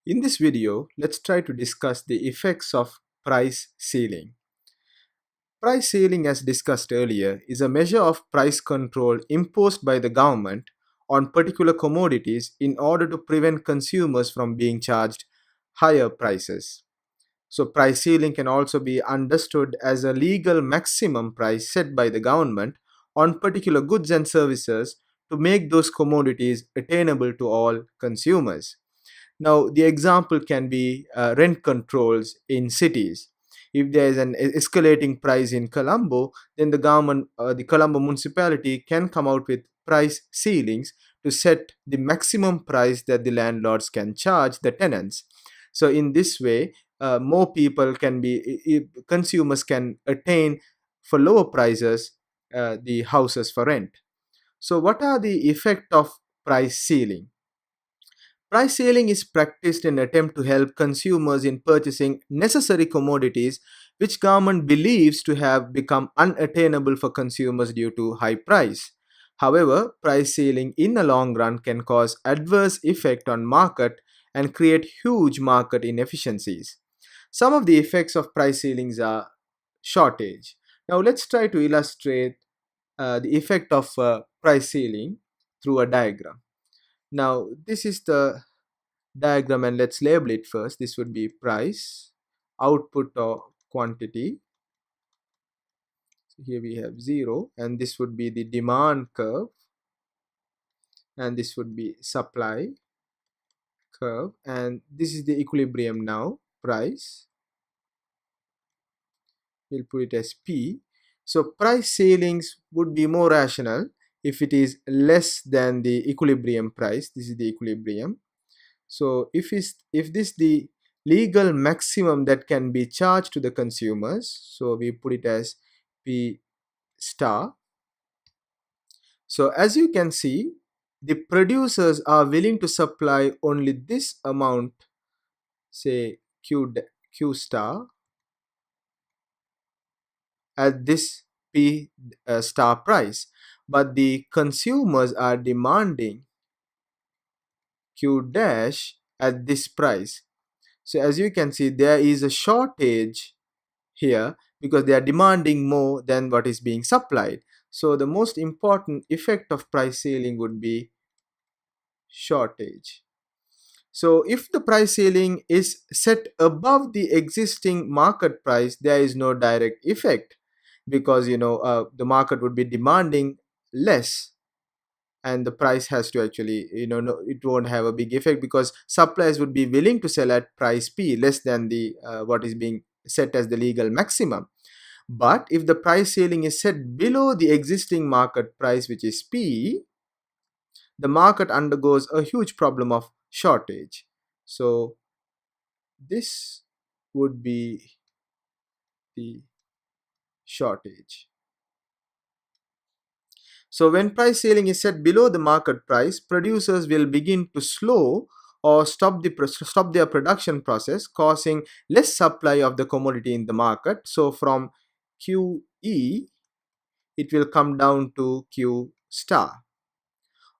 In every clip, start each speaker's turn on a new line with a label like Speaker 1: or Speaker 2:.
Speaker 1: In this video, let's try to discuss the effects of price ceiling. Price ceiling, as discussed earlier, is a measure of price control imposed by the government on particular commodities in order to prevent consumers from being charged higher prices. So, price ceiling can also be understood as a legal maximum price set by the government on particular goods and services to make those commodities attainable to all consumers. Now, the example can be rent controls in cities. If there is an escalating price in Colombo, then the Colombo municipality can come out with price ceilings to set the maximum price that the landlords can charge the tenants. So, in this way, more people can be, consumers can attain for lower prices the houses for rent. So, what are the effect of price ceiling? Price ceiling is practiced in an attempt to help consumers in purchasing necessary commodities which government believes to have become unattainable for consumers due to high price. However, price ceiling in the long run can cause adverse effect on market and create huge market inefficiencies. Some of the effects of price ceilings are shortage. Now let's try to illustrate the effect of price ceiling through a diagram. Now this is the diagram, and let's label it first. This would be price, output or quantity. So here we have 0, and this would be the demand curve, and this would be supply curve, and this is the equilibrium now, price. We'll put it as P. So price ceilings would be more rational if it is less than the equilibrium price. This is the equilibrium. So if this the legal maximum that can be charged to the consumers, so we put it as P star. So as you can see, the producers are willing to supply only this amount, say Q star, at this P star price, but the consumers are demanding Q dash at this price. So as you can see, there is a shortage here because they are demanding more than what is being supplied. So the most important effect of price ceiling would be shortage. So if the price ceiling is set above the existing market price, there is no direct effect because the market would be demanding less, and the price has to actually, no, it won't have a big effect because suppliers would be willing to sell at price P less than the what is being set as the legal maximum. But if the price ceiling is set below the existing market price, which is P, the market undergoes a huge problem of shortage. So this would be the shortage. So when price ceiling is set below the market price, producers will begin to slow or stop their production process, causing less supply of the commodity in the market. So from QE, it will come down to Q star.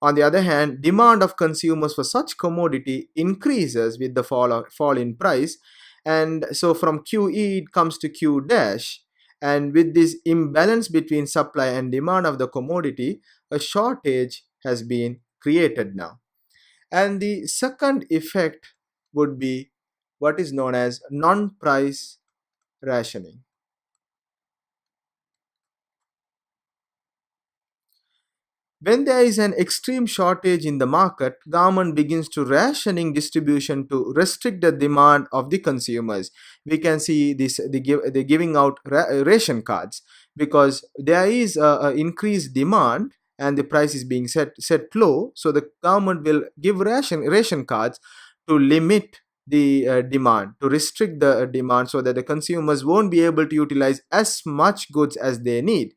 Speaker 1: On the other hand, demand of consumers for such commodity increases with the fall in price, and so from QE it comes to Q dash. And with this imbalance between supply and demand of the commodity, a shortage has been created now. And the second effect would be what is known as non-price rationing. When there is an extreme shortage in the market, government begins to rationing distribution to restrict the demand of the consumers. We can see this they giving out ration cards because there is a increased demand and the price is being set low. So the government will give ration cards to limit the demand, to restrict the demand so that the consumers won't be able to utilize as much goods as they need.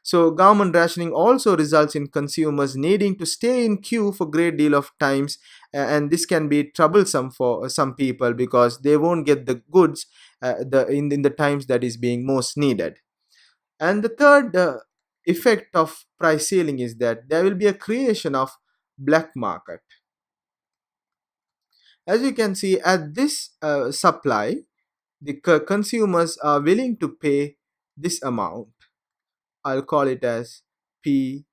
Speaker 1: So government rationing also results in consumers needing to stay in queue for great deal of times, and this can be troublesome for some people because they won't get the goods in the times that is being most needed. And the third effect of price ceiling is that there will be a creation of black market. As you can see, at this supply, the consumers are willing to pay this amount. I'll call it as P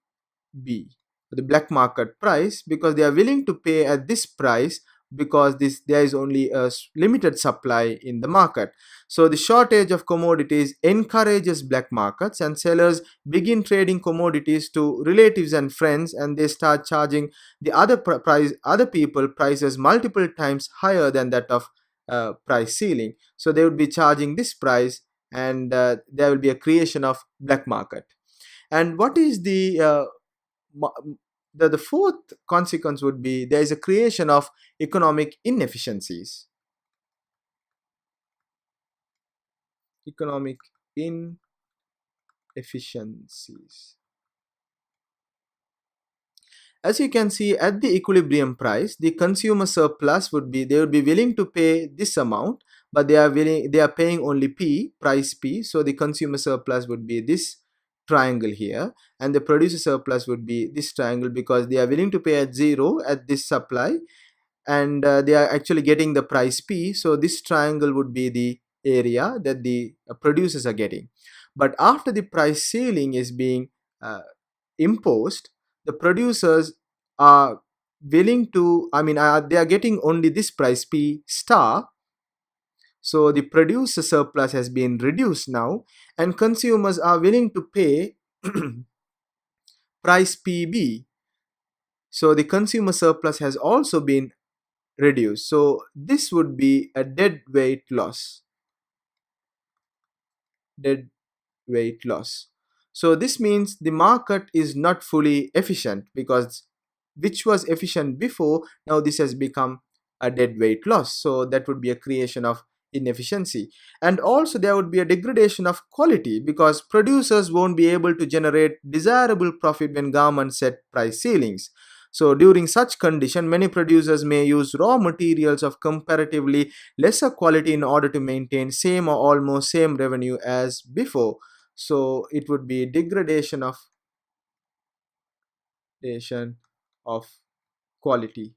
Speaker 1: B, the black market price, because they are willing to pay at this price because there is only a limited supply in the market. So the shortage of commodities encourages black markets, and sellers begin trading commodities to relatives and friends, and they start charging the other people prices multiple times higher than that of price ceiling. So they would be charging this price, and there will be a creation of black market. And what is the fourth consequence would be there is a creation of economic inefficiencies. Economic inefficiencies. As you can see, at the equilibrium price, the consumer surplus would be, they would be willing to pay this amount, but they are paying only P, price P. So the consumer surplus would be this triangle here, and the producer surplus would be this triangle, because they are willing to pay at zero at this supply, and they are actually getting the price P. So this triangle would be the area that the producers are getting. But after the price ceiling is being imposed, the producers are willing to, they are getting only this price P star. So the producer surplus has been reduced now, and consumers are willing to pay price PB. So the consumer surplus has also been reduced. So this would be a dead weight loss. Dead weight loss. So this means the market is not fully efficient, because which was efficient before, now this has become a dead weight loss. So that would be a creation of inefficiency. And also there would be a degradation of quality, because producers won't be able to generate desirable profit when government set price ceilings. So during such condition, many producers may use raw materials of comparatively lesser quality in order to maintain same or almost same revenue as before. So it would be degradation of quality.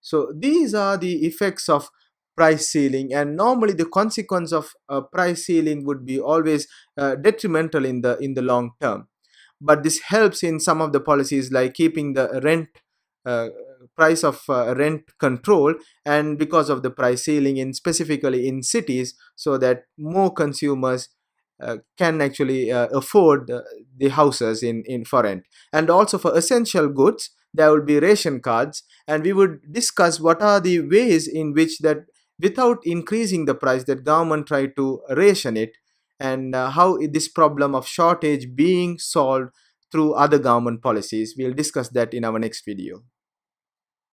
Speaker 1: So these are the effects of price ceiling, and normally the consequence of price ceiling would be always detrimental in the long term. But this helps in some of the policies, like keeping the rent uh, price of rent control, and because of the price ceiling in specifically in cities, so that more consumers can actually afford the houses in for rent. And also for essential goods, there will be ration cards, and we would discuss what are the ways in which that, without increasing the price, that government try to ration it, and how this problem of shortage being solved through other government policies. We'll discuss that in our next video.